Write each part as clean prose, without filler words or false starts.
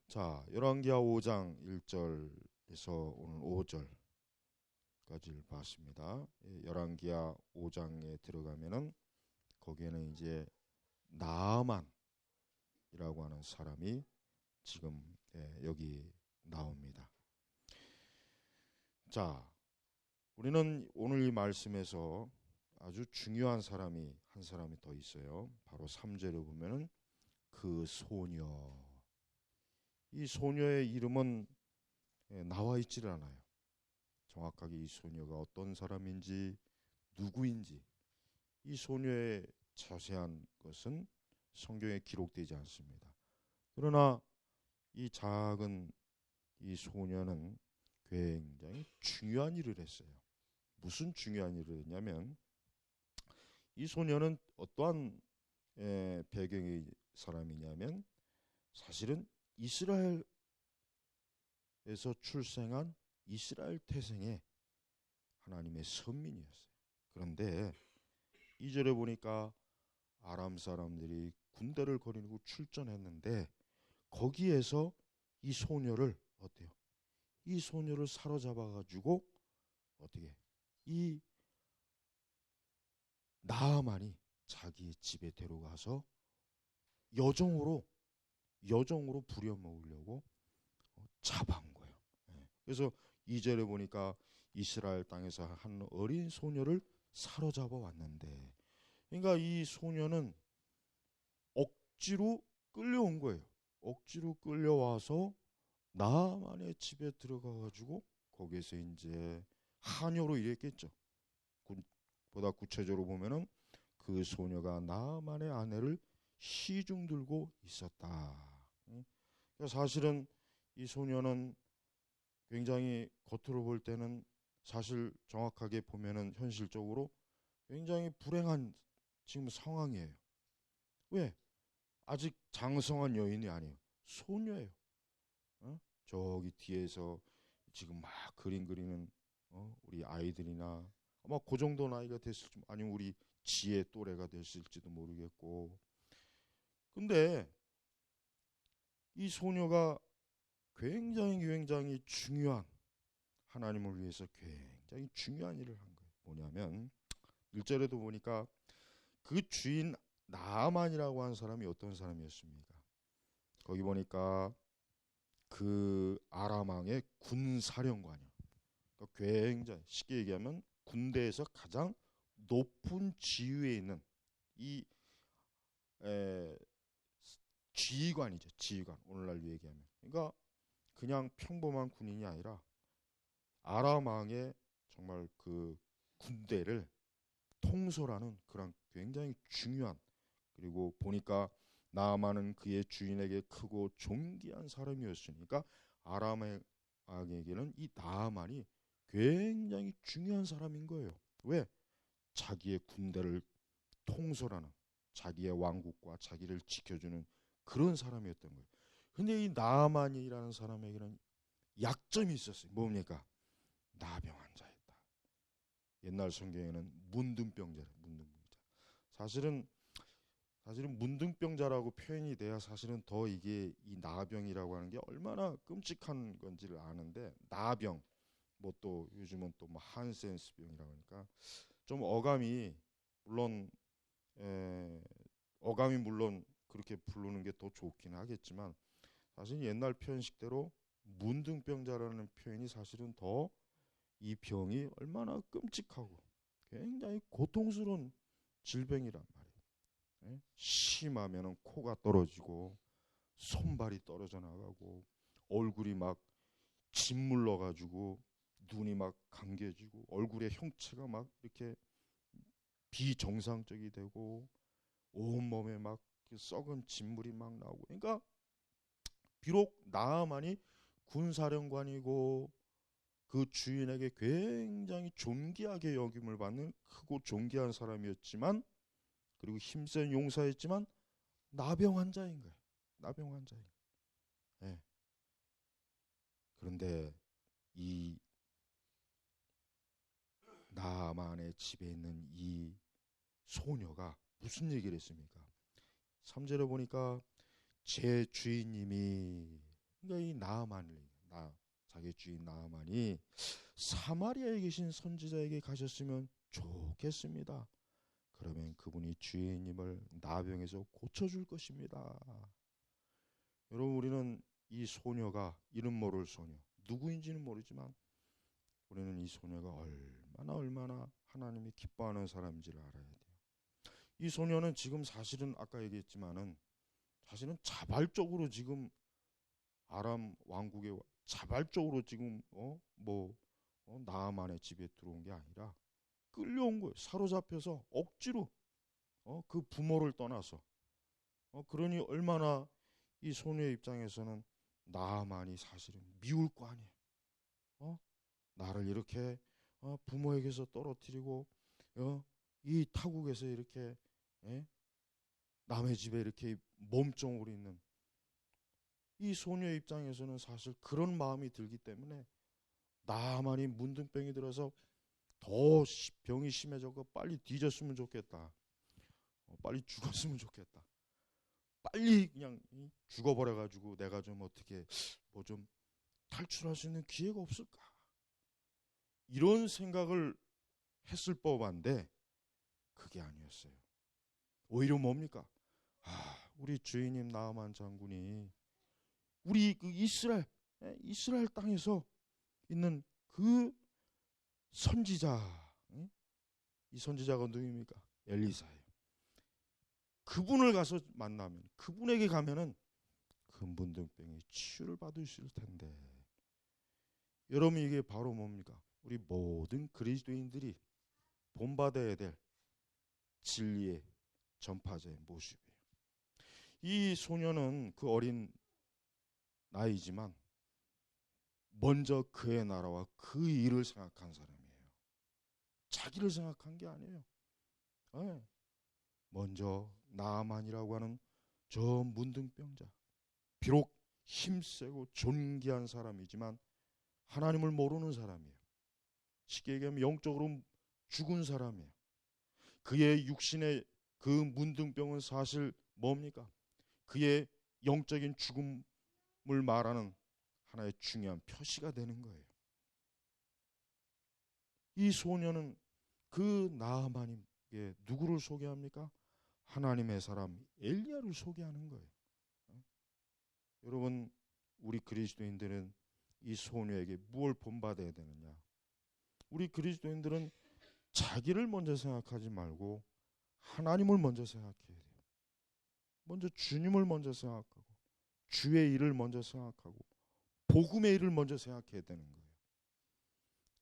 자, 열왕기하 5장 1절에서 오늘 5절까지를 봤습니다. 열왕기하 5장에 들어가면은 거기에는 이제 나아만이라고 하는 사람이 지금 여기 나옵니다. 자, 우리는 오늘 이 말씀에서 아주 중요한 사람이 한 사람이 더 있어요. 바로 3절에 보면은 그 소녀. 이 소녀의 이름은 나와 있지를 않아요. 정확하게 이 소녀가 어떤 사람인지 누구인지 이 소녀의 자세한 것은 성경에 기록되지 않습니다. 그러나 이 작은 이 소녀는 굉장히 중요한 일을 했어요. 무슨 중요한 일을 했냐면 이 소녀는 어떠한 배경의 사람이냐면 사실은 이스라엘에서 출생한 이스라엘 태생의 하나님의 선민이었어요. 그런데 2절에 보니까 아람 사람들이 군대를 거느리고 출전했는데 거기에서 이 소녀를 어때요? 이 소녀를 사로잡아 가지고 어떻게 이 나아만이 자기의 집에 데려가서 여정으로 부려먹으려고 잡아온 거예요. 그래서 2절에 보니까 이스라엘 땅에서 한 어린 소녀를 사로잡아 왔는데, 그러니까 이 소녀는 억지로 끌려온 거예요. 억지로 끌려와서 나만의 집에 들어가 가지고 거기에서 이제 한여로 일했겠죠. 보다 구체적으로 보면은 그 소녀가 나만의 아내를 시중 들고 있었다. 그러니까 사실은 이 소녀는 굉장히 겉으로 볼 때는 사실 정확하게 보면은 현실적으로 굉장히 불행한 지금 상황이에요. 왜? 아직 장성한 여인이 아니에요. 소녀예요. 저기 뒤에서 지금 막 그림 그리는 우리 아이들이나 아마 그 정도 나이가 됐을지 아니면 우리 지혜 또래가 됐을지도 모르겠고. 근데 이 소녀가 굉장히 중요한 하나님을 위해서 굉장히 중요한 일을 한 거예요. 뭐냐면 1절에도 보니까 그 주인 나아만이라고 하는 사람이 어떤 사람이었습니까? 거기 보니까 그 아람 왕의 군사령관이요. 그러니까 굉장히 쉽게 얘기하면 군대에서 가장 높은 지위에 있는 이 에, 지휘관이죠. 지휘관. 오늘날 얘기하면. 그러니까 그냥 평범한 군인이 아니라 아람 왕의 정말 그 군대를 통솔하는 그런 굉장히 중요한, 그리고 보니까 나아만은 그의 주인에게 크고 존귀한 사람이었으니까 아람 왕에게는 이 나아만이 굉장히 중요한 사람인 거예요. 왜? 자기의 군대를 통솔하는, 자기의 왕국과 자기를 지켜주는 그런 사람이었던 거예요. 근데 이 나아만이라는 사람에게는 약점이 있었어요. 뭡니까? 나병 환자였다. 옛날 성경에는 문둥병자래. 문둥병자. 사실은 문둥병자라고 표현이 돼야 사실은 더 이게 이 나병이라고 하는 게 얼마나 끔찍한 건지를 아는데, 나병 뭐 또 요즘은 또 뭐 한센스병이라고 하니까 좀 물론 에, 어감이 물론 그렇게 부르는 게 더 좋긴 하겠지만 사실 옛날 표현식대로 문둥병자라는 표현이 사실은 더 이 병이 얼마나 끔찍하고 굉장히 고통스러운 질병이란 말이에요. 심하면은 코가 떨어지고 손발이 떨어져 나가고 얼굴이 막 짓물러 가지고 눈이 막 감겨지고 얼굴의 형체가 막 이렇게 비정상적이 되고 온몸에 막 썩은 진물이 막 나오고. 그러니까 비록 나아만이 군사령관이고 그 주인에게 굉장히 존귀하게 여김을 받는 크고 존귀한 사람이었지만, 그리고 힘센 용사였지만 나병 환자인 거예요. 나병 환자인 거예요. 예. 그런데 이 나만의 집에 있는 이 소녀가 무슨 얘기를 했습니까? 3절에 보니까 제 주인님이 그러니까 이 자기 주인 나아만이 사마리아에 계신 선지자에게 가셨으면 좋겠습니다. 그러면 그분이 주인님을 나병에서 고쳐줄 것입니다. 여러분, 우리는 이 소녀가 이름 모를 소녀, 누구인지는 모르지만 우리는 이 소녀가 얼마나 하나님이 기뻐하는 사람인지를 알아야 돼요. 이 소녀는 지금 사실은 아까 얘기했지만은 사실은 자발적으로 지금 아람 왕국에 자발적으로 지금 나아만의 집에 들어온 게 아니라 끌려온 거예요. 사로잡혀서 억지로 그 부모를 떠나서 그러니 얼마나 이 소녀의 입장에서는 나아만이 사실은 미울 거 아니에요. 나를 이렇게 부모에게서 떨어뜨리고 이 타국에서 이렇게 남의 집에 이렇게 몸종으로 있는 이 소녀의 입장에서는 사실 그런 마음이 들기 때문에 나만이 문둥병이 들어서 더 병이 심해져서 빨리 뒤졌으면 좋겠다. 빨리 죽었으면 좋겠다. 빨리 그냥 죽어버려가지고 내가 좀 어떻게 뭐 좀 탈출할 수 있는 기회가 없을까? 이런 생각을 했을 법한데 그게 아니었어요. 오히려 뭡니까? 우리 주인님 나아만 장군이 우리 그 이스라엘 땅에서 있는 그 선지자, 이 선지자가 누굽니까? 엘리사예요. 그분을 가서 만나면, 그분에게 가면은 그 문둥병이 치유를 받을 수 있을 텐데. 여러분, 이게 바로 뭡니까? 우리 모든 그리스도인들이 본받아야 될 진리의 전파자의 모습이에요. 이 소녀는 그 어린 나이지만 먼저 그의 나라와 그 일을 생각한 사람이에요. 자기를 생각한 게 아니에요. 먼저 나아만이라고 하는 저 문둥병자, 비록 힘세고 존귀한 사람이지만 하나님을 모르는 사람이에요. 쉽게 얘기하면 영적으로 죽은 사람이에요. 그의 육신의 그 문둥병은 사실 뭡니까? 그의 영적인 죽음을 말하는 하나의 중요한 표시가 되는 거예요. 이 소녀는 그 나아만에게 누구를 소개합니까? 하나님의 사람 엘리야를 소개하는 거예요. 여러분, 우리 그리스도인들은 이 소녀에게 무엇을 본받아야 되느냐? 우리 그리스도인들은 자기를 먼저 생각하지 말고 하나님을 먼저 생각해야 돼요. 먼저 주님을 먼저 생각하고 주의 일을 먼저 생각하고 복음의 일을 먼저 생각해야 되는 거예요.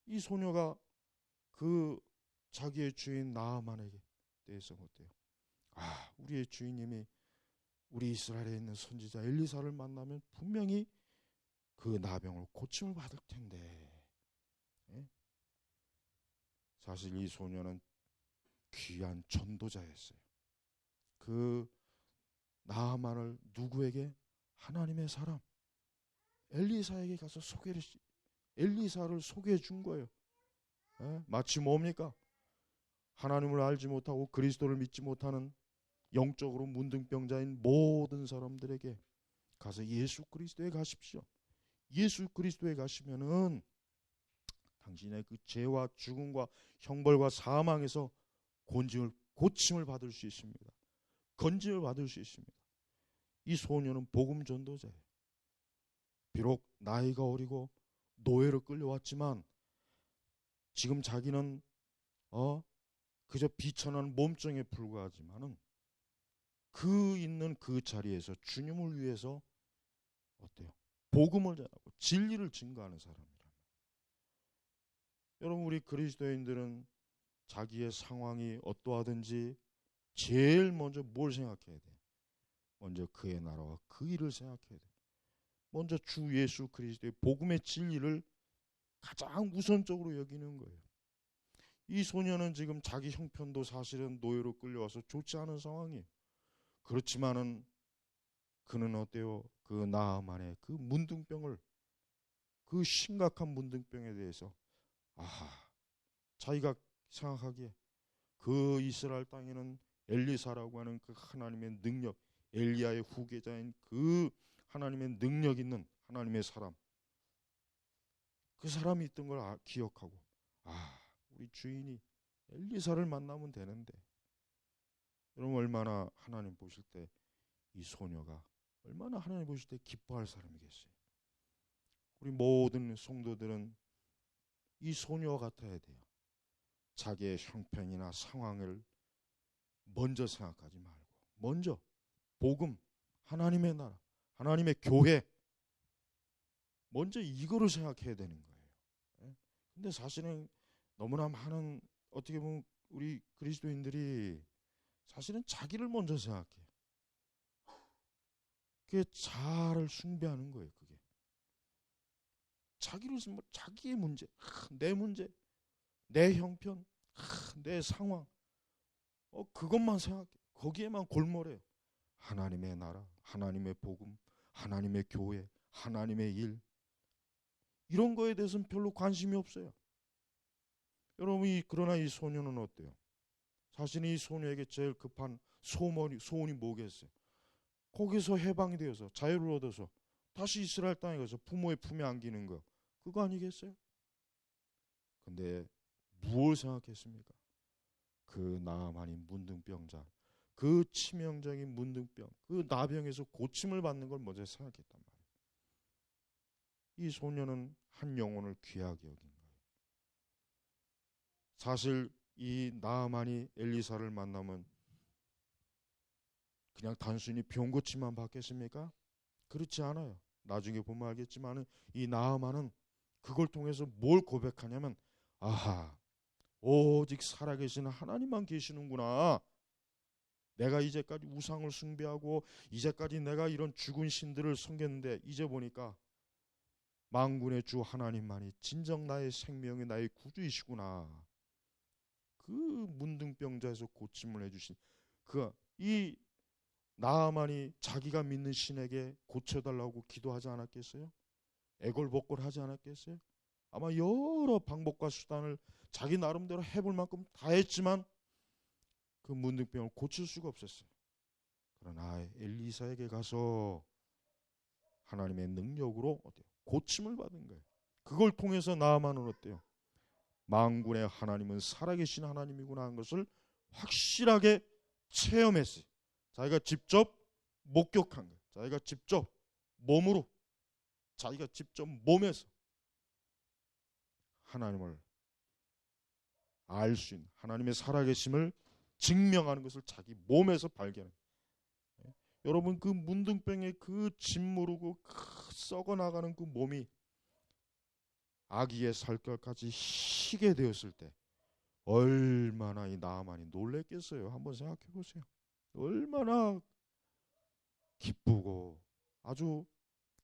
이 소녀가 그 자기의 주인 나아만에게 대해서 어때요? 우리의 주인님이 우리 이스라엘에 있는 선지자 엘리사를 만나면 분명히 그 나병을 고침을 받을 텐데. 사실 이 소녀는 귀한 전도자였어요. 그 나아만을 누구에게? 하나님의 사람 엘리사에게 가서 엘리사를 소개해 준 거예요. 마치 뭡니까? 하나님을 알지 못하고 그리스도를 믿지 못하는 영적으로 문둥병자인 모든 사람들에게 가서 예수 그리스도에 가십시오. 예수 그리스도에 가시면은 당신의 그 죄와 죽음과 형벌과 사망에서 고침을 받을 수 있습니다. 건짐을 받을 수 있습니다. 이 소녀는 복음 전도자예요. 비록 나이가 어리고 노예로 끌려왔지만 지금 자기는 그저 비천한 몸종에 불과하지만은 그 있는 그 자리에서 주님을 위해서 어때요? 복음을 전하고 진리를 증거하는 사람이란 말이에요. 여러분, 우리 그리스도인들은 자기의 상황이 어떠하든지 제일 먼저 뭘 생각해야 돼? 먼저 그의 나라와 그 일을 생각해야 돼. 먼저 주 예수 그리스도의 복음의 진리를 가장 우선적으로 여기는 거예요. 이 소녀는 지금 자기 형편도 사실은 노예로 끌려와서 좋지 않은 상황이에요. 그렇지만은 그는 어때요? 그 나아만의 그 문둥병을, 그 심각한 문둥병에 대해서 자기가 생각하기에 그 이스라엘 땅에는 엘리사라고 하는 그 하나님의 능력, 엘리야의 후계자인 그 하나님의 능력 있는 하나님의 사람, 그 사람이 있던 걸 기억하고, 우리 주인이 엘리사를 만나면 되는데, 여러분 얼마나 하나님 보실 때 이 소녀가 얼마나 하나님 보실 때 기뻐할 사람이겠어요. 우리 모든 성도들은 이 소녀와 같아야 돼요. 자기의 형편이나 상황을 먼저 생각하지 말고 먼저 복음, 하나님의 나라, 하나님의 교회, 먼저 이거를 생각해야 되는 거예요. 근데 사실은 너무나 많은, 어떻게 보면 우리 그리스도인들이 사실은 자기를 먼저 생각해요. 그게 자아를 숭배하는 거예요. 그게 자기를, 자기의 문제, 내 문제, 내 형편, 내 상황, 그것만 생각해. 거기에만 골몰해요. 하나님의 나라, 하나님의 복음, 하나님의 교회, 하나님의 일, 이런 거에 대해서는 별로 관심이 없어요. 여러분이, 그러나 이 소녀는 어때요? 사실 이 소녀에게 제일 급한 소원이 뭐겠어요? 거기서 해방이 되어서 자유를 얻어서 다시 이스라엘 땅에 가서 부모의 품에 안기는 거, 그거 아니겠어요? 근데 무엇을 생각했습니까? 그 나아만이 문둥병자, 그 치명적인 문둥병, 그 나병에서 고침을 받는 걸 먼저 생각했단 말이에요. 이 소녀는 한 영혼을 귀하게 여긴 거예요. 사실 이 나아만이 엘리사를 만나면 그냥 단순히 병 고침만 받겠습니까? 그렇지 않아요. 나중에 보면 알겠지만 이 나아만은 그걸 통해서 뭘 고백하냐면, 오직 살아계시는 하나님만 계시는구나. 내가 이제까지 우상을 숭배하고 이제까지 내가 이런 죽은 신들을 섬겼는데 이제 보니까 만군의 주 하나님만이 진정 나의 생명이 나의 구주이시구나. 그 문둥병자에서 고침을 해주신 이 나아만이 자기가 믿는 신에게 고쳐달라고 기도하지 않았겠어요? 애걸복걸하지 않았겠어요? 아마 여러 방법과 수단을 자기 나름대로 해볼 만큼 다 했지만 그 문둥병을 고칠 수가 없었어요. 그러나 엘리사에게 가서 하나님의 능력으로 고침을 받은 거예요. 그걸 통해서 나아만은 어때요? 만군의 하나님은 살아계신 하나님이구나 하는 것을 확실하게 체험했어요. 자기가 직접 목격한 거예요. 자기가 직접 몸으로, 자기가 직접 몸에서 하나님을 알 수 있는, 하나님의 살아계심을 증명하는 것을 자기 몸에서 발견해요. 여러분, 그 문둥병에 그 짓무르고 썩어나가는 그 몸이 아기의 살결까지 희게 되었을 때 얼마나 이 나아만이 놀랬겠어요. 한번 생각해 보세요. 얼마나 기쁘고, 아주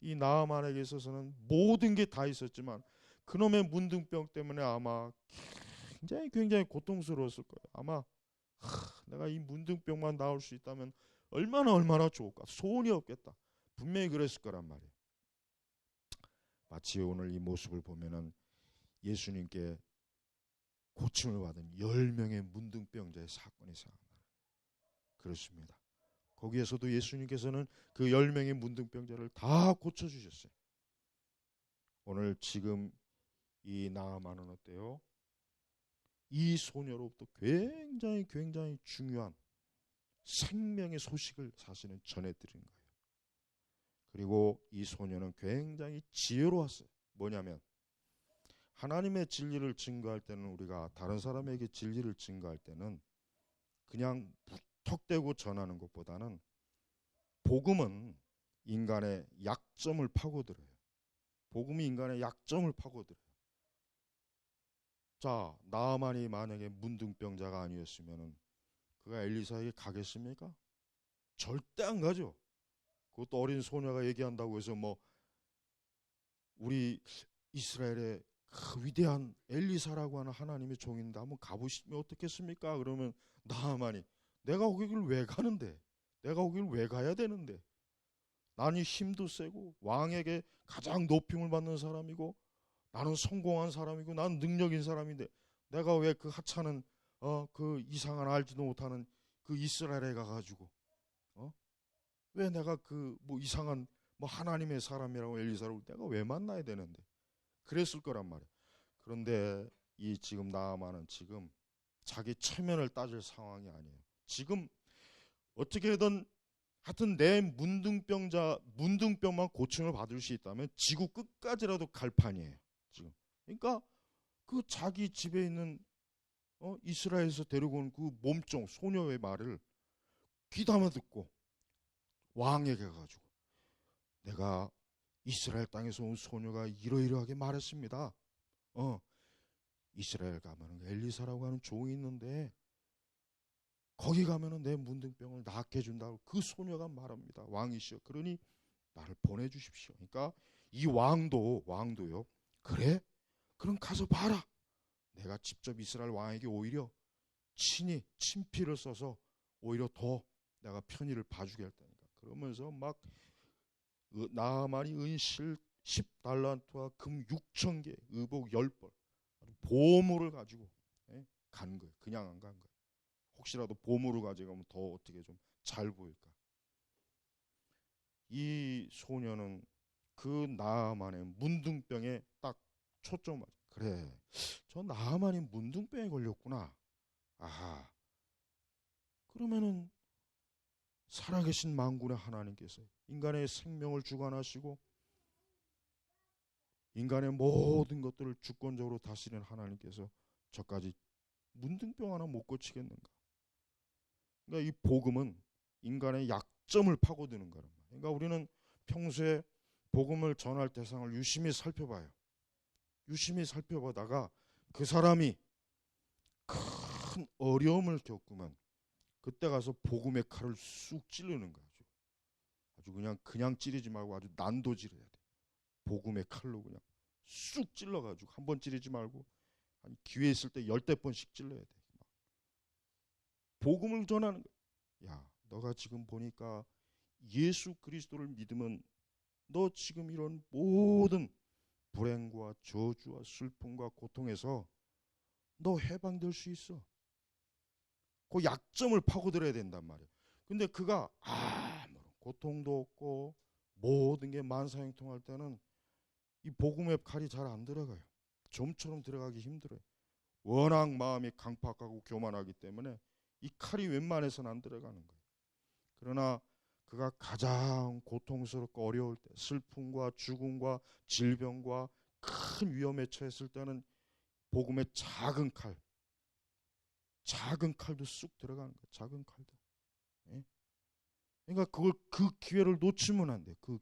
이 나아만에게 있어서는 모든 게 다 있었지만 그놈의 문둥병 때문에 아마 굉장히 고통스러웠을 거예요. 아마 내가 이 문둥병만 나올 수 있다면 얼마나 좋을까. 소원이 없겠다. 분명히 그랬을 거란 말이에요. 마치 오늘 이 모습을 보면은 예수님께 고침을 받은 10명의 문둥병자의 사건이 생각나요. 그렇습니다. 거기에서도 예수님께서는 그 10명의 문둥병자를 다 고쳐주셨어요. 오늘 지금 이 나아만은 어때요? 이 소녀로부터 굉장히 중요한 생명의 소식을 사실은 전해드린 거예요. 그리고 이 소녀는 굉장히 지혜로웠어요. 뭐냐면, 하나님의 진리를 증거할 때는, 우리가 다른 사람에게 진리를 증거할 때는 그냥 무턱대고 전하는 것보다는 복음은 인간의 약점을 파고들어요. 복음이 인간의 약점을 파고들어요. 자, 나아만이 만약에 문둥병자가 아니었으면 그가 엘리사에게 가겠습니까? 절대 안 가죠. 그것도 어린 소녀가 얘기한다고 해서 우리 이스라엘의 그 위대한 엘리사라고 하는 하나님의 종인데 한번 가보시면 어떻겠습니까? 그러면 나아만이, 내가 거기를 왜 가는데? 내가 거기를 왜 가야 되는데? 나는 힘도 세고 왕에게 가장 높임을 받는 사람이고 나는 성공한 사람이고 나는 능력인 사람인데 내가 왜 그 하찮은 그 이상한 알지도 못하는 그 이스라엘에 가가지고 왜 내가 그 이상한 뭐 하나님의 사람이라고 엘리사를 내가 왜 만나야 되는데 그랬을 거란 말이야. 그런데 이 지금 나아만은 지금 자기 체면을 따질 상황이 아니에요. 지금 어떻게든 하여튼 내 문둥병만 고침을 받을 수 있다면 지구 끝까지라도 갈 판이에요. 지금. 그러니까 그 자기 집에 있는 이스라엘에서 데리고 온 그 몸종 소녀의 말을 귀담아 듣고 왕에게 가가지고 내가 이스라엘 땅에서 온 소녀가 이러이러하게 말했습니다. 이스라엘 가면은 엘리사라고 하는 종이 있는데 거기 가면은 내 문둥병을 낫게 해준다고 그 소녀가 말합니다. 왕이시여. 그러니 나를 보내주십시오. 그러니까 이 왕도요. 그래? 그럼 가서 봐라. 내가 직접 이스라엘 왕에게 오히려 친히 친필을 써서 오히려 더 내가 편의를 봐주게 할 테니까. 그러면서 막 나아만이 은실 10달란트와 금 6,000개, 의복 10벌 보물을 가지고 간 거예요. 그냥 안 간 거예요. 혹시라도 보물을 가져가면 더 어떻게 좀 잘 보일까. 이 소녀는 그 나아만의 문둥병에 딱 초점을 맞아. 그래, 저 나아만이 문둥병에 걸렸구나. 아하, 그러면은 살아계신 만군의 하나님께서 인간의 생명을 주관하시고 인간의 모든 것들을 주권적으로 다스리는 하나님께서 저까지 문둥병 하나 못 고치겠는가. 그러니까 이 복음은 인간의 약점을 파고드는 거란 말이에요. 그러니까 우리는 평소에 복음을 전할 대상을 유심히 살펴봐요. 유심히 살펴보다가 그 사람이 큰 어려움을 겪으면 그때 가서 복음의 칼을 쑥 찌르는 거죠. 아주 그냥 찌르지 말고 아주 난도질해야 돼. 복음의 칼로 그냥 쑥 찔러가지고 한 번 찌르지 말고 한 기회 있을 때 10대번씩 찔러야 돼. 복음을 전하는 거야. 야, 너가 지금 보니까 예수 그리스도를 믿으면 너 지금 이런 모든 불행과 저주와 슬픔과 고통에서 너 해방될 수 있어. 그 약점을 파고들어야 된단 말이야. 근데 그가 아무런 고통도 없고 모든 게 만사형통할 때는 이 복음의 칼이 잘 안 들어가요. 좀처럼 들어가기 힘들어요. 워낙 마음이 강팍하고 교만하기 때문에 이 칼이 웬만해서는 안 들어가는 거예요. 그러나 그가 가장 고통스럽고 어려울 때, 슬픔과 죽음과 질병과 큰 위험에 처했을 때는 복음의 작은 칼도 쑥 들어가는 거예요. 작은 칼도. 예? 그러니까 그 기회를 놓치면 안 돼. 그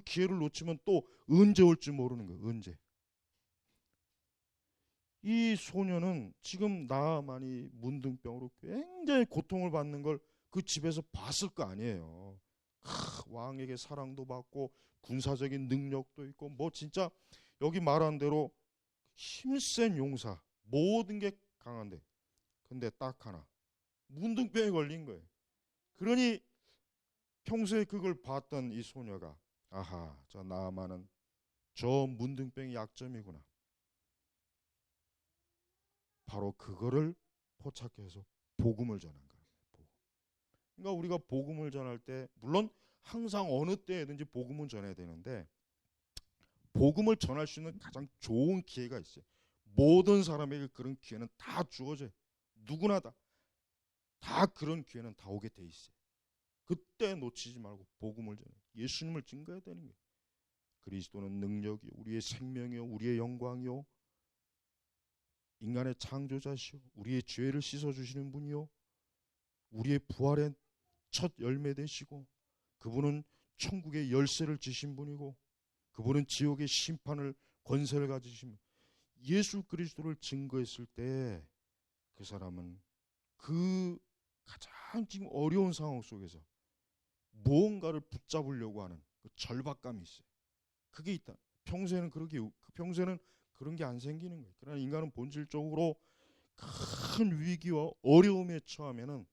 기회를 놓치면 또 언제 올지 모르는 거예요. 언제. 이 소녀는 지금 나아만이 문둥병으로 굉장히 고통을 받는 걸 그 집에서 봤을 거 아니에요. 왕에게 사랑도 받고 군사적인 능력도 있고 뭐 진짜 여기 말한 대로 힘센 용사 모든 게 강한데 근데 딱 하나 문둥병에 걸린 거예요. 그러니 평소에 그걸 봤던 이 소녀가 아하, 저 나아만은 저 문둥병이 약점이구나. 바로 그거를 포착해서 복음을 전한 거예요. 그러니까 우리가 복음을 전할 때 물론 항상 어느 때든지 복음을 전해야 되는데 복음을 전할 수 있는 가장 좋은 기회가 있어요. 모든 사람에게 그런 기회는 다 주어져요. 누구나 다 그런 기회는 다 오게 돼 있어요. 그때 놓치지 말고 복음을 전해 예수님을 증거해야 되는 거예요. 그리스도는 능력이요 우리의 생명이요 우리의 영광이요 인간의 창조자시요 우리의 죄를 씻어주시는 분이요 우리의 부활의 첫 열매 되시고 그분은 천국의 열쇠를 지신 분이고 그분은 지옥의 심판을 권세를 가지신 분. 예수 그리스도를 증거했을 때 그 사람은 그 가장 지금 어려운 상황 속에서 무언가를 붙잡으려고 하는 그 절박감이 있어요. 그게 있다. 평소에는 그런 게 안 생기는 거예요. 그러나 인간은 본질적으로 큰 위기와 어려움에 처하면은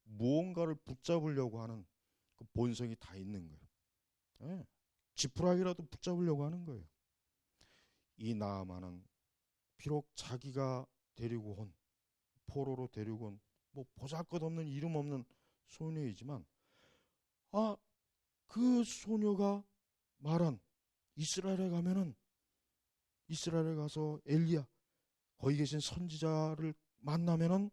무언가를 붙잡으려고 하는 그 본성이 다 있는 거예요. 네. 지푸라기라도 붙잡으려고 하는 거예요. 이 나아만은 비록 자기가 데리고 온 포로로 데리고 온 뭐 보잘것없는 이름 없는 소녀이지만 그 소녀가 말한 이스라엘에 가면은 이스라엘에 가서 엘리야 거기 계신 선지자를 만나면은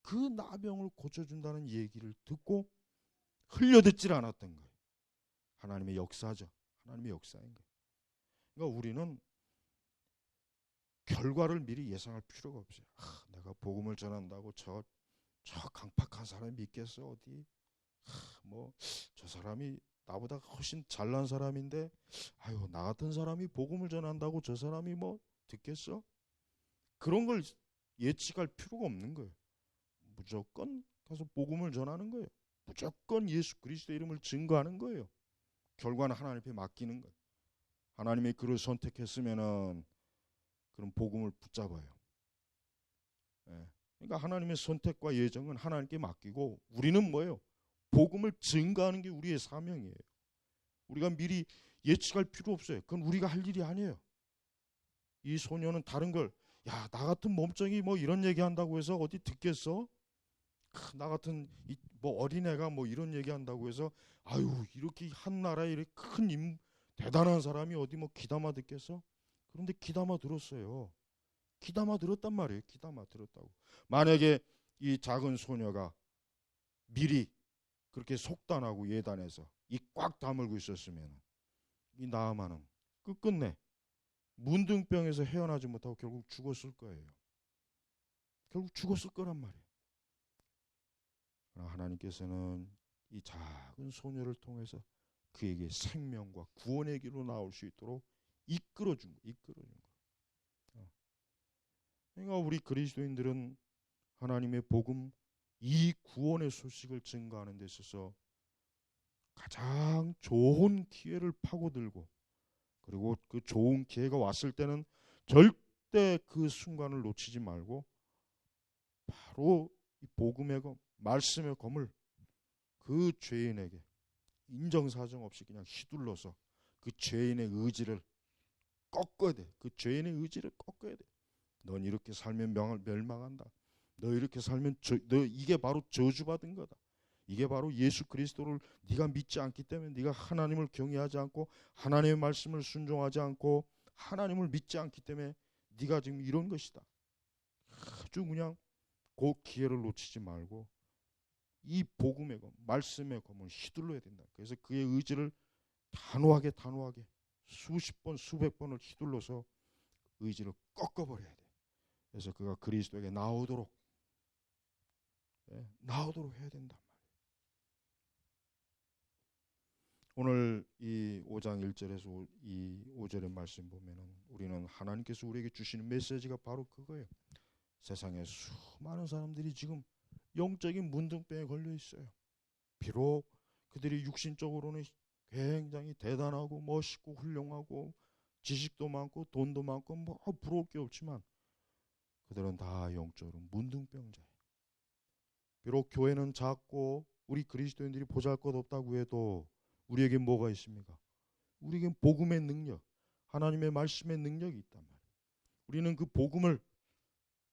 그 나병을 고쳐준다는 얘기를 듣고 흘려듣질 않았던 거예요. 하나님의 역사죠. 하나님의 역사인 거예요. 그러니까 우리는 결과를 미리 예상할 필요가 없어요. 내가 복음을 전한다고 저 강팍한 사람이 믿겠어 어디? 뭐 저 사람이 나보다 훨씬 잘난 사람인데 아유 나 같은 사람이 복음을 전한다고 저 사람이 뭐 듣겠어? 그런 걸 예측할 필요가 없는 거예요. 무조건 가서 복음을 전하는 거예요. 무조건 예수 그리스도의 이름을 증거하는 거예요. 결과는 하나님 앞에 맡기는 거예요. 하나님이 그를 선택했으면은 그런 복음을 붙잡아요. 예. 그러니까 하나님의 선택과 예정은 하나님께 맡기고 우리는 뭐예요? 복음을 증거하는 게 우리의 사명이에요. 우리가 미리 예측할 필요 없어요. 그건 우리가 할 일이 아니에요. 이 소녀는 다른 걸 야, 나 같은 몸종이 뭐 이런 얘기한다고 해서 어디 듣겠어? 나 같은 뭐 어린애가 뭐 이런 얘기한다고 해서 아유 이렇게 한 나라에 이렇게 큰 대단한 사람이 어디 뭐 귀담아 듣겠어? 그런데 귀담아 들었어요. 귀담아 들었단 말이에요. 귀담아 들었다고. 만약에 이 작은 소녀가 미리 그렇게 속단하고 예단해서 입 꽉 다물고 있었으면 이 나아만은 끝끝내 문둥병에서 헤어나지 못하고 결국 죽었을 거예요. 결국 죽었을 거란 말이에요. 그러나 하나님께서는 이 작은 소녀를 통해서 그에게 생명과 구원의 길로 나올 수 있도록 이끌어준 거예요. 그러니까 우리 그리스도인들은 하나님의 복음, 이 구원의 소식을 증거하는 데 있어서 가장 좋은 기회를 파고들고 그리고 그 좋은 기회가 왔을 때는 절대 그 순간을 놓치지 말고 바로 이 복음의 검, 말씀의 검을 그 죄인에게 인정사정 없이 그냥 휘둘러서 그 죄인의 의지를 꺾어야 돼. 그 죄인의 의지를 꺾어야 돼. 넌 이렇게 살면 멸망한다. 너 이렇게 살면 너 이게 바로 저주받은 거다. 이게 바로 예수 그리스도를 네가 믿지 않기 때문에 네가 하나님을 경외하지 않고 하나님의 말씀을 순종하지 않고 하나님을 믿지 않기 때문에 네가 지금 이런 것이다. 아주 그냥 그 기회를 놓치지 말고 이 복음의 검, 말씀의 검을 휘둘러야 된다. 그래서 그의 의지를 단호하게 수십 번, 수백 번을 휘둘러서 의지를 꺾어버려야 돼. 그래서 그가 그리스도에게 나오도록 해야 된단 말이에요. 오늘 이 5장 1절에서 이 5절의 말씀 보면은 우리는 하나님께서 우리에게 주시는 메시지가 바로 그거예요. 세상에 수많은 사람들이 지금 영적인 문둥병에 걸려 있어요. 비록 그들이 육신적으로는 굉장히 대단하고 멋있고 훌륭하고 지식도 많고 돈도 많고 뭐 부러울 게 없지만 그들은 다 영적으로 문둥병자예요. 비록 교회는 작고 우리 그리스도인들이 보잘것없다고 해도 우리에게 뭐가 있습니까? 우리에겐 복음의 능력, 하나님의 말씀의 능력이 있단 말이에요. 우리는 그 복음을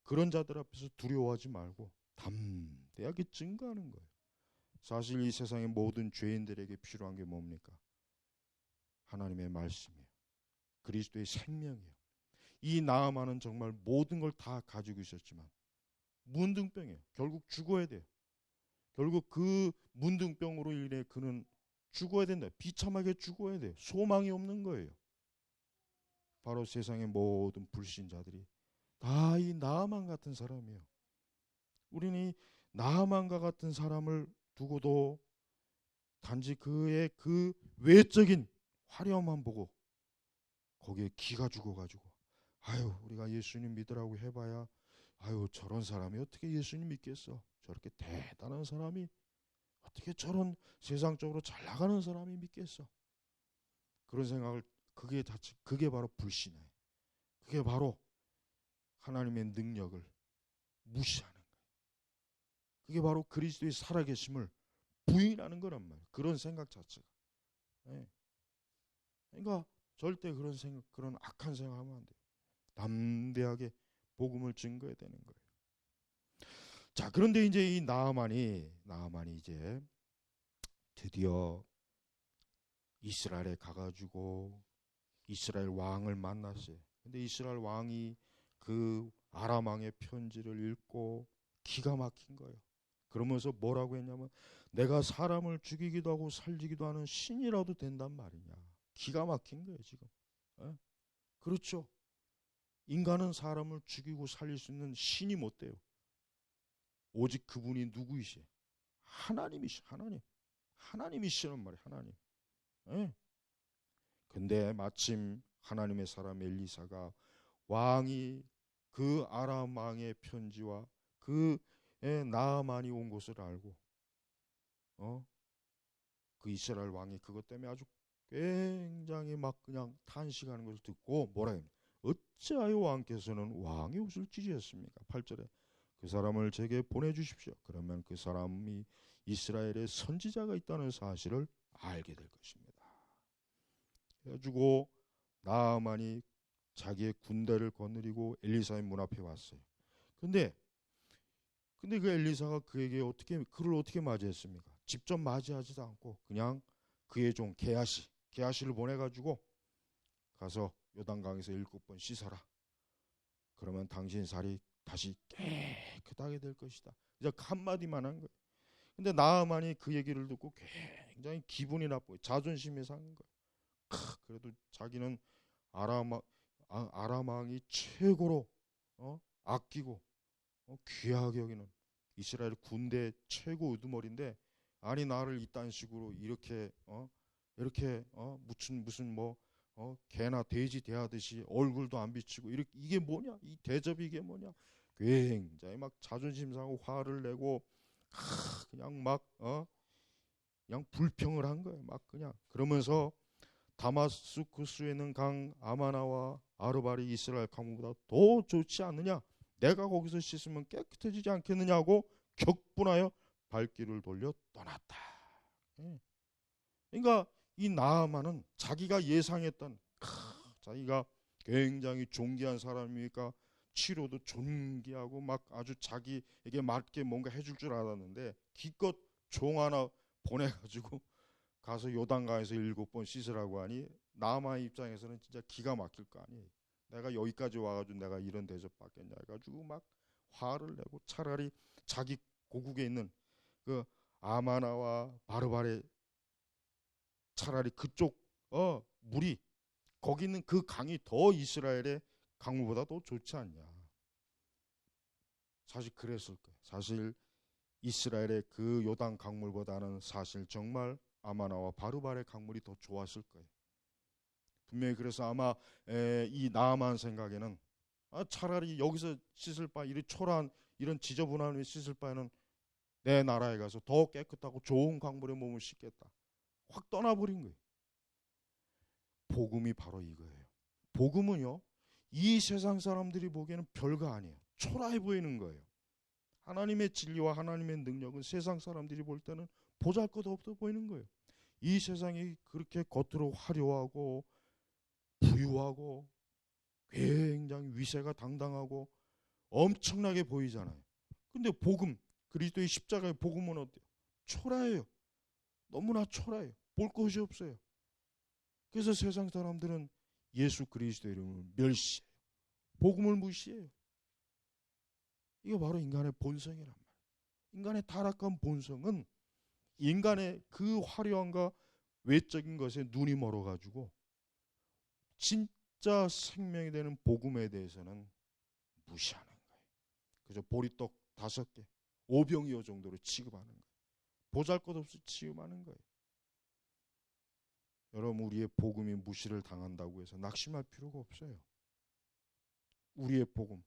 그런 자들 앞에서 두려워하지 말고 담대하게 증거하는 거예요. 사실 이 세상의 모든 죄인들에게 필요한 게 뭡니까? 하나님의 말씀이에요. 그리스도의 생명이에요. 이 나아만은 정말 모든 걸 다 가지고 있었지만 문둥병이에요. 결국 죽어야 돼요. 결국 그 문둥병으로 인해 그는 죽어야 된다. 비참하게 죽어야 돼요. 소망이 없는 거예요. 바로 세상의 모든 불신자들이 다 이 나아만 같은 사람이에요. 우리는 이 나아만과 같은 사람을 두고도 단지 그의 그 외적인 화려함만 보고 거기에 기가 죽어가지고 아유 우리가 예수님 믿으라고 해봐야 아유 저런 사람이 어떻게 예수님 믿겠어. 저렇게 대단한 사람이 어떻게 저런 세상적으로 잘 나가는 사람이 믿겠어. 그런 생각을 그게 바로 불신이에요. 그게 바로 하나님의 능력을 무시하는 거예요. 그게 바로 그리스도의 살아계심을 부인하는 거란 말이에요. 그런 생각 자체가. 네. 그러니까 절대 그런 악한 생각하면 안 돼요. 담대하게 복음을 증거해야 되는 거예요. 자, 그런데 이제 이 나아만이 이제 드디어 이스라엘에 가가지고 이스라엘 왕을 만났어요. 근데 이스라엘 왕이 그 아람 왕의 편지를 읽고 기가 막힌 거예요. 그러면서 뭐라고 했냐면 내가 사람을 죽이기도 하고 살리기도 하는 신이라도 된단 말이냐. 기가 막힌 거예요 지금. 에? 그렇죠. 인간은 사람을 죽이고 살릴 수 있는 신이 못 돼요. 오직 그분이 누구이시에요? 하나님이시. 하나님이시란 말이에요. 하나님. 에? 근데 마침 하나님의 사람 엘리사가 왕이 그 아람 왕의 편지와 그 나아만이 온 것을 알고 그 이스라엘 왕이 그것 때문에 아주 굉장히 막 그냥 탄식하는 것을 듣고 뭐라 해요? 어찌하여 왕께서는 왕의 옷을 찢으셨습니까? 8절에 그 사람을 제게 보내주십시오. 그러면 그 사람이 이스라엘에 선지자가 있다는 사실을 알게 될 것입니다. 그래가지고 나아만이 자기의 군대를 거느리고 엘리사의 문 앞에 왔어요. 근데 그 엘리사가 그를 어떻게 맞이했습니까? 직접 맞이하지도 않고 그냥 그의 종 게하시를 보내가지고 가서 요단강에서 7번 씻어라. 그러면 당신 살이 다시 깨끗하게 될 것이다. 이제 한마디만 한 거예요. 근데 나아만이 그 얘기를 듣고 굉장히 기분이 나쁘고 자존심이 상한 거예요. 그래도 자기는 아람 왕이 최고로 아끼고 귀하게 여기는 이스라엘 군대 최고 우두머리인데 아니 나를 이딴 식으로 이렇게 무슨 개나 돼지 대하듯이 얼굴도 안 비치고 이게 뭐냐? 이 대접이 이게 뭐냐? 굉장히 막 자존심 상하고 화를 내고 그냥 그냥 불평을 한 거예요. 막 그냥 그러면서 다마스쿠스에 있는 강 아마나와 아르발이 이스라엘 강보다 더 좋지 않느냐? 내가 거기서 씻으면 깨끗해지지 않겠느냐고 격분하여 발길을 돌려 떠났다. 그러니까 이 나아만은 자기가 예상했던 자기가 굉장히 존귀한 사람이니까 치료도 존귀하고 막 아주 자기에게 맞게 뭔가 해줄 줄 알았는데 기껏 종 하나 보내가지고 가서 요단강에서 7번 씻으라고 하니 나아만 입장에서는 진짜 기가 막힐 거 아니에요. 내가 여기까지 와가지고 내가 이런 대접 받겠냐 해가지고 막 화를 내고 차라리 자기 고국에 있는 그 아마나와 바르바레 차라리 그쪽 물이 거기 있는 그 강이 더 이스라엘의 강물보다 더 좋지 않냐. 사실 그랬을 거예요. 사실 이스라엘의 그 요단 강물보다는 사실 정말 아마나와 바르바레 강물이 더 좋았을 거예요. 분명히 그래서 아마 이 나아만 생각에는 차라리 여기서 씻을 바 이런 초라한 이런 지저분한 씻을 바에는 내 나라에 가서 더 깨끗하고 좋은 강물에 몸을 씻겠다. 확 떠나버린 거예요. 복음이 바로 이거예요. 복음은요, 이 세상 사람들이 보기에는 별거 아니에요. 초라해 보이는 거예요. 하나님의 진리와 하나님의 능력은 세상 사람들이 볼 때는 보잘것없어 보이는 거예요. 이 세상이 그렇게 겉으로 화려하고 부유하고 굉장히 위세가 당당하고 엄청나게 보이잖아요. 근데 복음, 그리스도의 십자가의 복음은 어때요? 초라해요. 너무나 초라해요. 볼 것이 없어요. 그래서 세상 사람들은 예수 그리스도의 이름을 멸시해요. 복음을 무시해요. 이게 바로 인간의 본성이란 말이에요. 인간의 타락한 본성은 인간의 그 화려함과 외적인 것에 눈이 멀어가지고 진짜 생명이 되는 복음에 대해서는 무시하는 거예요. 그저 보리떡 5개, 오병이어 정도로 취급하는 거예요. 보잘것없이 취급하는 거예요. 여러분, 우리의 복음이 무시를 당한다고 해서 낙심할 필요가 없어요. 우리의 복음,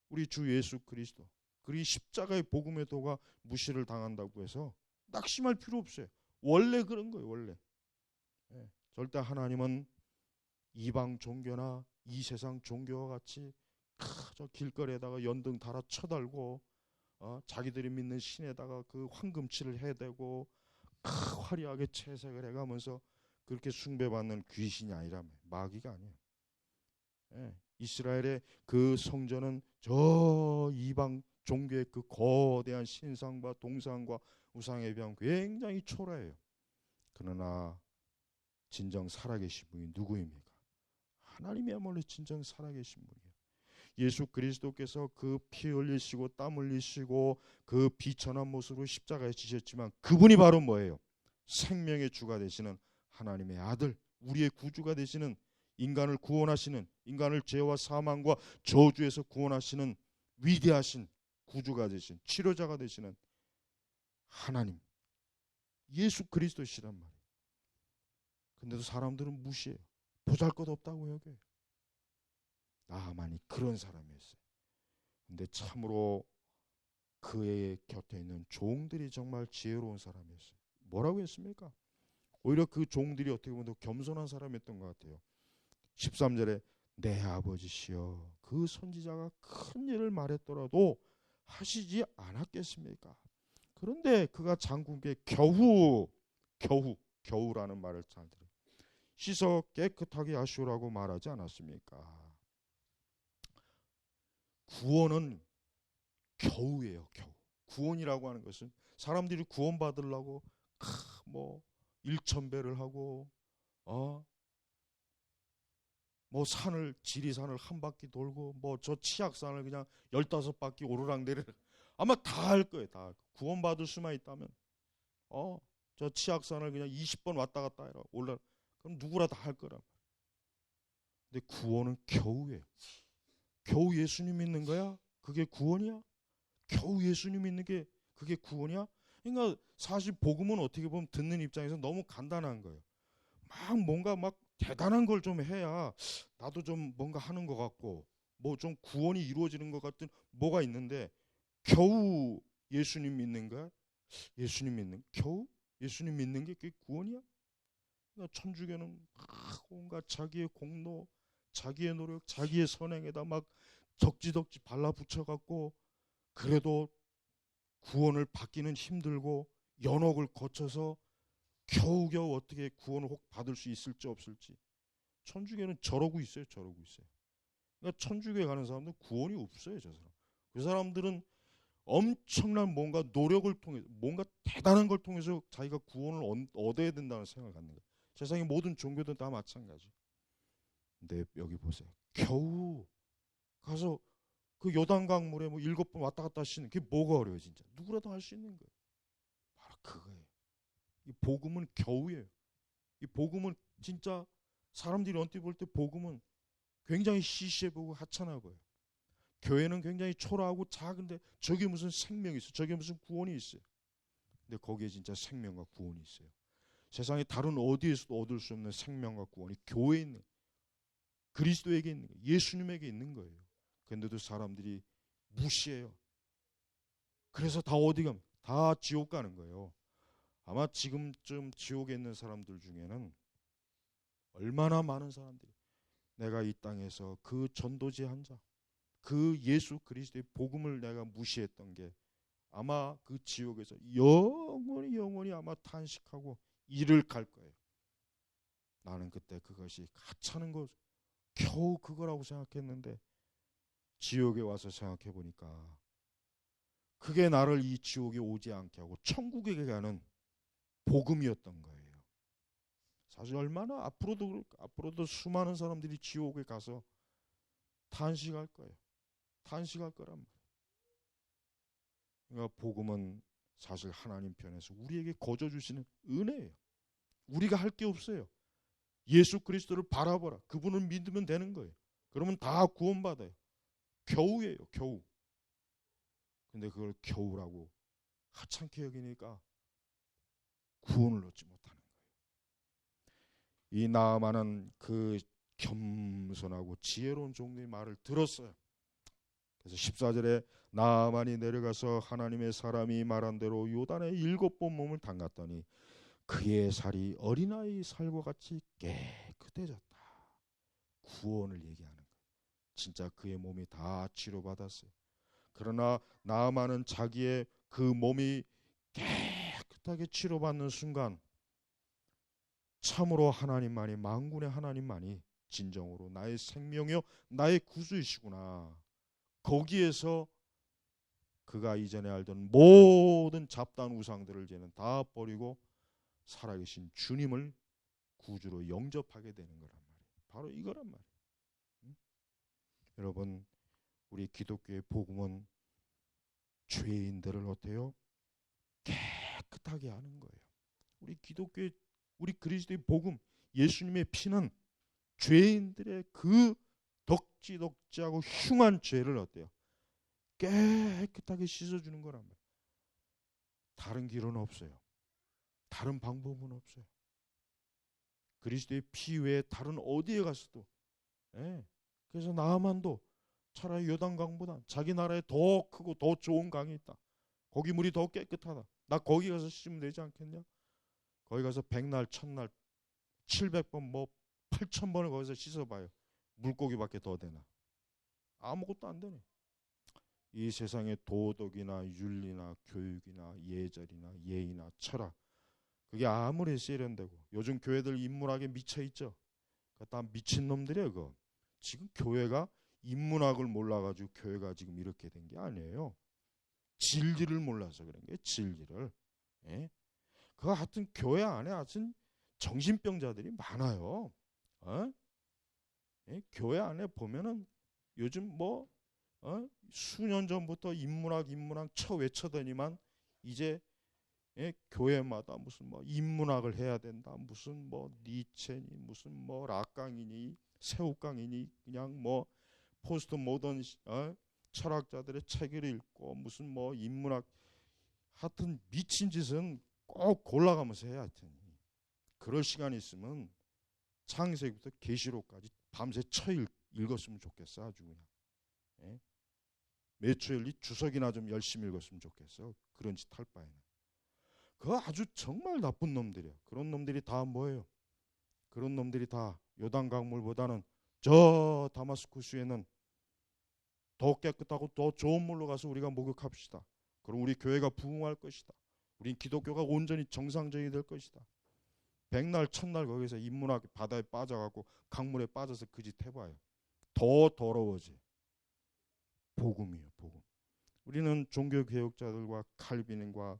우리 주 예수 그리스도, 그리 십자가의 복음의 도가 무시를 당한다고 해서 낙심할 필요 없어요. 원래 그런 거예요. 원래. 절대 하나님은 이방 종교나 이 세상 종교와 같이 저 길거리에다가 연등 달아 쳐달고 자기들이 믿는 신에다가 그 황금칠을 해대고 화려하게 채색을 해가면서 그렇게 숭배받는 귀신이 아니라며, 마귀가 아니에요. 이스라엘의 그 성전은 저 이방 종교의 그 거대한 신상과 동상과 우상에 비하면 굉장히 초라해요. 그러나 진정 살아계신 분이 누구입니까? 하나님이야말로 진정 살아계신 분이에요. 예수 그리스도께서 그 피 흘리시고 땀 흘리시고 그 비천한 모습으로 십자가에 지셨지만 그분이 바로 뭐예요? 생명의 주가 되시는 하나님의 아들, 우리의 구주가 되시는, 인간을 구원하시는, 인간을 죄와 사망과 저주에서 구원하시는 위대하신 구주가 되신, 치료자가 되시는 하나님, 예수 그리스도시란 말이에요. 근데도 사람들은 무시해요. 보잘것없다고 여겨요. 나만이 그런 사람이었어요. 근데 참으로 그의 곁에 있는 종들이 정말 지혜로운 사람이었어요. 뭐라고 했습니까? 오히려 그 종들이 어떻게 보면 더 겸손한 사람이었던 것 같아요. 13절에 내 아버지시여 그 선지자가 큰 일을 말했더라도 하시지 않았겠습니까? 그런데 그가 장군께 겨우라는 말을 잘 들어요. 씻어 깨끗하게 하시오라고 말하지 않았습니까? 구원은 겨우예요. 겨우. 구원이라고 하는 것은 사람들이 구원받으려고 뭐 일천배를 하고 뭐 산을 지리산을 한 바퀴 돌고 뭐 저 치악산을 그냥 15바퀴 오르락내리락 아마 다 할 거예요. 다 구원받을 수만 있다면 저 치악산을 그냥 20번 왔다 갔다 해라 올라 그럼 누구라 다 할 거란 말이에요. 근데 구원은 겨우예요. 겨우 예수님 믿는 거야? 그게 구원이야? 겨우 예수님 믿는 게 그게 구원이야? 그러니까 사실 복음은 어떻게 보면 듣는 입장에서 너무 간단한 거예요. 막 뭔가 막 대단한 걸 좀 해야 나도 좀 뭔가 하는 것 같고 뭐 좀 구원이 이루어지는 것 같은 뭐가 있는데 겨우 예수님 믿는 거야? 겨우 예수님 믿는 게 그게 구원이야? 그러니까 천주교는 온갖 자기의 공로, 자기의 노력, 자기의 선행에다 막 덕지덕지 발라붙여 갖고 그래도 구원을 받기는 힘들고 연옥을 거쳐서 겨우겨우 어떻게 구원을 혹 받을 수 있을지 없을지. 천주교는 저러고 있어요. 그러니까 천주교에 가는 사람들은 구원이 없어요. 그 사람들은 엄청난 뭔가 노력을 통해 뭔가 대단한 걸 통해서 자기가 구원을 얻어야 된다는 생각을 갖는 거예요. 세상의 모든 종교도 다 마찬가지. 근데 여기 보세요. 겨우 가서 그 요단강물에 뭐 7번 왔다 갔다 하시는 게 뭐가 어려워요 진짜. 누구라도 할 수 있는 거예요. 바로 그거예요. 이 복음은 겨우예요. 이 복음은 진짜 사람들이 언뜻 볼 때 복음은 굉장히 시시해 보고 하찮아 보여요. 교회는 굉장히 초라하고 작은데 저게 무슨 생명이 있어요. 저게 무슨 구원이 있어요. 근데 거기에 진짜 생명과 구원이 있어요. 세상에 다른 어디에서도 얻을 수 없는 생명과 구원이 교회에 있는, 그리스도에게 있는 거예요. 예수님에게 있는 거예요. 그런데도 사람들이 무시해요. 그래서 다 어디 가면 다 지옥 가는 거예요. 아마 지금쯤 지옥에 있는 사람들 중에는 얼마나 많은 사람들이 내가 이 땅에서 그 전도지 한 자, 그 예수 그리스도의 복음을 내가 무시했던 게 아마 그 지옥에서 영원히 아마 탄식하고 이를 갈 거예요. 나는 그때 그것이 하찮은 것, 겨우 그거라고 생각했는데 지옥에 와서 생각해 보니까 그게 나를 이 지옥에 오지 않게 하고 천국에 가는 복음이었던 거예요. 사실 얼마나 앞으로도 수많은 사람들이 지옥에 가서 탄식할 거예요. 탄식할 거란 말이에요. 그러니까 복음은 사실 하나님 편에서 우리에게 거저 주시는 은혜예요. 우리가 할 게 없어요. 예수 그리스도를 바라보라. 그분을 믿으면 되는 거예요. 그러면 다 구원받아요. 겨우예요. 겨우. 근데 그걸 겨우라고 하찮게 여기니까 구원을 얻지 못하는 거예요. 이 나아만은 그 겸손하고 지혜로운 종의 말을 들었어요. 그래서 14절에 나아만이 내려가서 하나님의 사람이 말한 대로 요단에 7번 몸을 담갔더니 그의 살이 어린아이 살과 같이 깨끗해졌다. 구원을 얘기하는 거예요. 진짜 그의 몸이 다 치료받았어요. 그러나 나아만은 자기의 그 몸이 깨끗하게 치료받는 순간 참으로 하나님만이, 만군의 하나님만이 진정으로 나의 생명이요 나의 구주이시구나. 거기에서 그가 이전에 알던 모든 잡다한 우상들을 이제는 다 버리고 살아계신 주님을 구주로 영접하게 되는 거란 말이에요. 바로 이거란 말이에요. 응? 여러분, 우리 기독교의 복음은 죄인들을 어때요? 깨끗하게 하는 거예요. 우리 기독교의, 우리 그리스도의 복음, 예수님의 피는 죄인들의 그 덕지덕지하고 흉한 죄를 어때요? 깨끗하게 씻어주는 거란 말이에요. 다른 길은 없어요. 다른 방법은 없어요. 그리스도의 피 외에 다른 어디에 갔어도. 예. 그래서 나아만도 차라리 요단강보다 자기 나라에 더 크고 더 좋은 강이 있다. 거기 물이 더 깨끗하다. 나 거기 가서 씻으면 되지 않겠냐? 거기 가서 100날, 1000날, 700번, 뭐 8000번을 거기서 씻어봐요. 물고기밖에 더 되나? 아무것도 안 되네. 이 세상의 도덕이나 윤리나 교육이나 예절이나 예의나 철학, 그게 아무리 세련되고 요즘 교회들 인문학에 미쳐있죠. 다 미친놈들이에요. 그거. 지금 교회가 인문학을 몰라가지고 교회가 지금 이렇게 된 게 아니에요. 진리를 몰라서 그런 게 진리를. 예? 그거 하여튼 교회 안에 하여튼 정신병자들이 많아요. 어? 예? 교회 안에 보면은 요즘 뭐 수년 전부터 인문학 쳐 외쳐더니만 이제 예? 교회마다 무슨 뭐 인문학을 해야 된다. 무슨 뭐 니체니 무슨 뭐 락강이니 새우강이니 그냥 뭐 포스트 모던 철학자들의 책을 읽고 무슨 뭐 인문학 하여튼 미친 짓은 꼭 골라가면서 해야 하여튼 그럴 시간이 있으면 창세기부터 계시록까지 밤새 읽었으면 좋겠어. 아주 그냥 예? 매초엘리 주석이나 좀 열심히 읽었으면 좋겠어. 그런 짓 할 바에는. 그거 아주 정말 나쁜 놈들이야. 그런 놈들이 다 뭐예요? 그런 놈들이 다 요단 강물보다는 저 다마스쿠스에는 더 깨끗하고 더 좋은 물로 가서 우리가 목욕합시다. 그럼 우리 교회가 부흥할 것이다. 우린 기독교가 온전히 정상적이 될 것이다. 100날 1000날 거기서 인문학 바다에 빠져갖고 강물에 빠져서 그 짓 해봐요. 더 더러워져. 복음이에요. 복음. 우리는 종교개혁자들과 칼빈과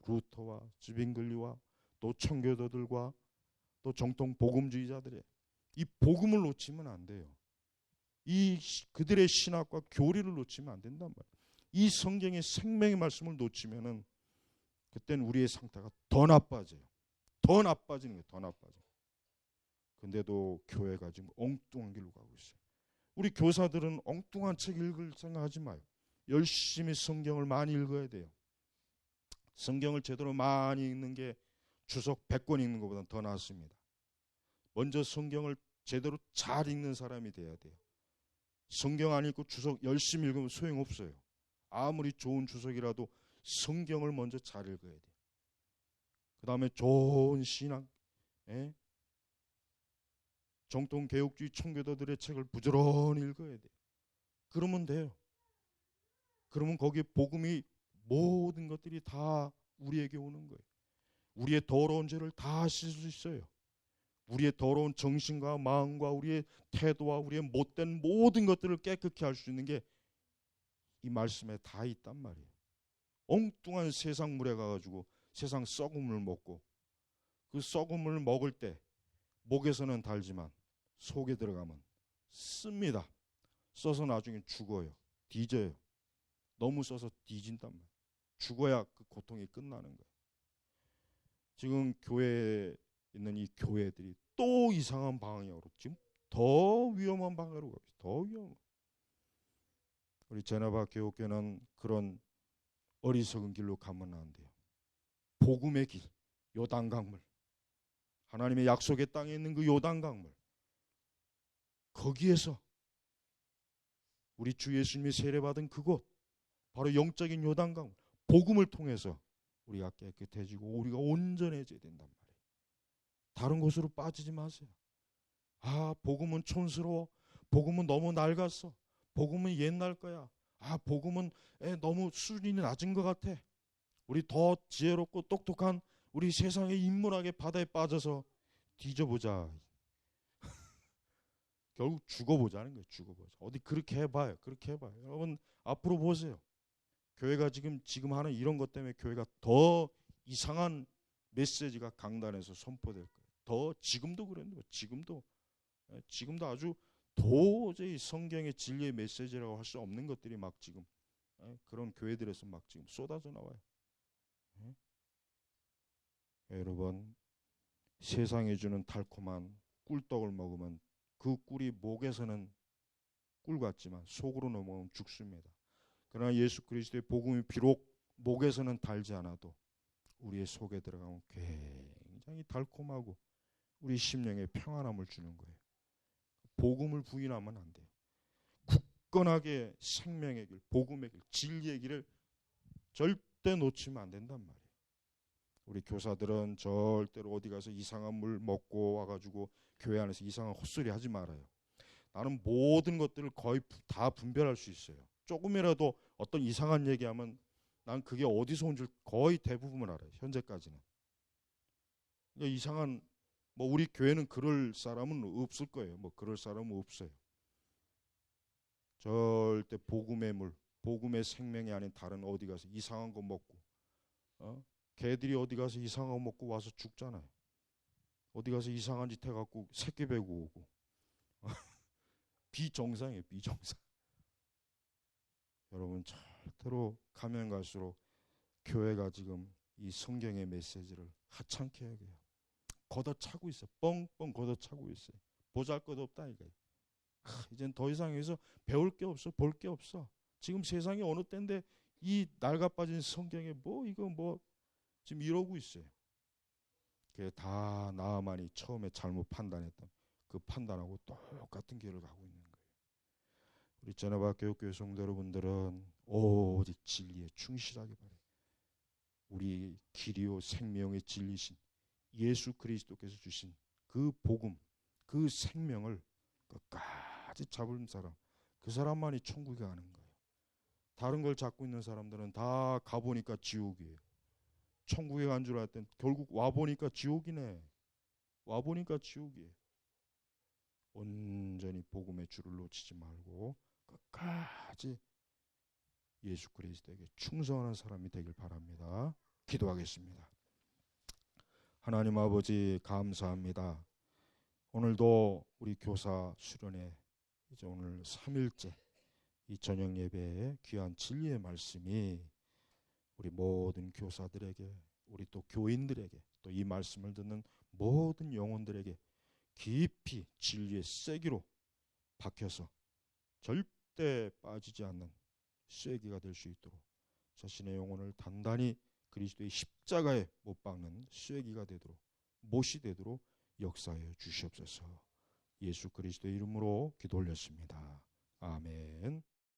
루터와 즈빙글리와 또 청교도들과 또 정통 복음주의자들의 이 복음을 놓치면 안 돼요. 이 그들의 신학과 교리를 놓치면 안 된단 말이에요. 이 성경의 생명의 말씀을 놓치면은 그때는 우리의 상태가 더 나빠져요. 더 나빠지는 거예요. 더 나빠져. 근데도 교회가 지금 엉뚱한 길로 가고 있어요. 우리 교사들은 엉뚱한 책 읽을 생각하지 마요. 열심히 성경을 많이 읽어야 돼요. 성경을 제대로 많이 읽는 게 주석 100권 읽는 것보다 더 낫습니다. 먼저 성경을 제대로 잘 읽는 사람이 돼야 돼요. 성경 안 읽고 주석 열심히 읽으면 소용없어요. 아무리 좋은 주석이라도 성경을 먼저 잘 읽어야 돼요. 그 다음에 좋은 신앙, 정통 개혁주의 청교도들의 책을 부지런히 읽어야 돼요. 그러면 돼요. 그러면 거기에 복음이 모든 것들이 다 우리에게 오는 거예요. 우리의 더러운 죄를 다 씻을 수 있어요. 우리의 더러운 정신과 마음과 우리의 태도와 우리의 못된 모든 것들을 깨끗게 할 수 있는 게 이 말씀에 다 있단 말이에요. 엉뚱한 세상 물에 가가지고 세상 썩은 물 먹고 그 썩은 물 먹을 때 목에서는 달지만 속에 들어가면 씁니다. 써서 나중에 죽어요. 뒤져요. 너무 써서 뒤진단 말이에요. 죽어야 그 고통이 끝나는 거예요. 지금 교회에 있는 이 교회들이 또 이상한 방향으로 지금 더 위험한 방향으로 가고 있어요. 더 위험한. 우리 제나바 교육교는 그런 어리석은 길로 가면 안 돼요. 복음의 길, 요단강물, 하나님의 약속의 땅에 있는 그 요단강물, 거기에서 우리 주 예수님이 세례받은 그곳, 바로 영적인 요단강물, 복음을 통해서 우리가 깨끗해지고 우리가 온전해져야 된단 말이에요. 다른 곳으로 빠지지 마세요. 아, 복음은 촌스러워. 복음은 너무 낡았어. 복음은 옛날 거야. 아, 복음은 너무 수준이 낮은 것 같아. 우리 더 지혜롭고 똑똑한 우리 세상의 인문학의 바다에 빠져서 뒤져보자. 결국 죽어보자는 거예요. 죽어보자. 어디 그렇게 해봐요. 그렇게 해봐요. 여러분 앞으로 보세요. 교회가 지금 하는 이런 것 때문에 교회가 더 이상한 메시지가 강단에서 선포될 거예요. 더 지금도 그랬는데 지금도 아주 도저히 성경의 진리의 메시지라고 할 수 없는 것들이 막 지금 그런 교회들에서 막 지금 쏟아져 나와요. 여러분, 세상에 주는 달콤한 꿀떡을 먹으면 그 꿀이 목에서는 꿀 같지만 속으로 넘어오면 죽습니다. 그러나 예수 그리스도의 복음이 비록 목에서는 달지 않아도 우리의 속에 들어가면 굉장히 달콤하고 우리 심령에 평안함을 주는 거예요. 복음을 부인하면 안 돼요. 굳건하게 생명의 길, 복음의 길, 진리의 길을 절대 놓치면 안 된단 말이에요. 우리 교사들은 절대로 어디 가서 이상한 물 먹고 와가지고 교회 안에서 이상한 헛소리 하지 말아요. 나는 모든 것들을 거의 다 분별할 수 있어요. 조금이라도 어떤 이상한 얘기하면 난 그게 어디서 온 줄 거의 대부분을 알아요. 현재까지는. 그러니까 이상한 우리 교회는 그럴 사람은 없을 거예요. 그럴 사람은 없어요. 절대 복음의 물, 복음의 생명이 아닌 다른 어디 가서 이상한 거 먹고, 개들이 어디 가서 이상한 거 먹고 와서 죽잖아요. 어디 가서 이상한 짓 해갖고 새끼 베고 오고. 비정상이에요, 비정상. 여러분, 절대로 가면 갈수록 교회가 지금 이 성경의 메시지를 하찮게 해야 돼요. 걷어차고 있어. 뻥뻥 걷어차고 있어요. 보잘것없다 이거예요. 이젠 더 이상 여기서 배울 게 없어, 볼 게 없어. 지금 세상이 어느 때인데 이 낡아빠진 성경에 이거 지금 이러고 있어요. 그게 다 나아만이 처음에 잘못 판단했던 그 판단하고 똑같은 길을 가고 있는 거예요. 우리 제네바 교회 성도 여러분들은 오직 진리에 충실하기 바라요. 우리 길이요 생명의 진리신 예수 그리스도께서 주신 그 복음, 그 생명을 끝까지 잡은 사람, 그 사람만이 천국에 가는 거예요. 다른 걸 잡고 있는 사람들은 다 가보니까 지옥이에요. 천국에 간 줄 알았더니 결국 와보니까 지옥이네. 와보니까 지옥이에요. 온전히 복음의 줄을 놓치지 말고 끝까지 예수 그리스도에게 충성하는 사람이 되길 바랍니다. 기도하겠습니다. 하나님 아버지 감사합니다. 오늘도 우리 교사 수련회 이제 오늘 3일째 이 저녁 예배에 귀한 진리의 말씀이 우리 모든 교사들에게 우리 또 교인들에게 또 이 말씀을 듣는 모든 영혼들에게 깊이 진리의 쐐기로 박혀서 절대 빠지지 않는 쐐기가 될 수 있도록 자신의 영혼을 단단히 그리스도의 십자가에 못 박는 쐐기가 되도록 못이 되도록 역사해 주시옵소서. 예수 그리스도의 이름으로 기도 올렸습니다. 아멘.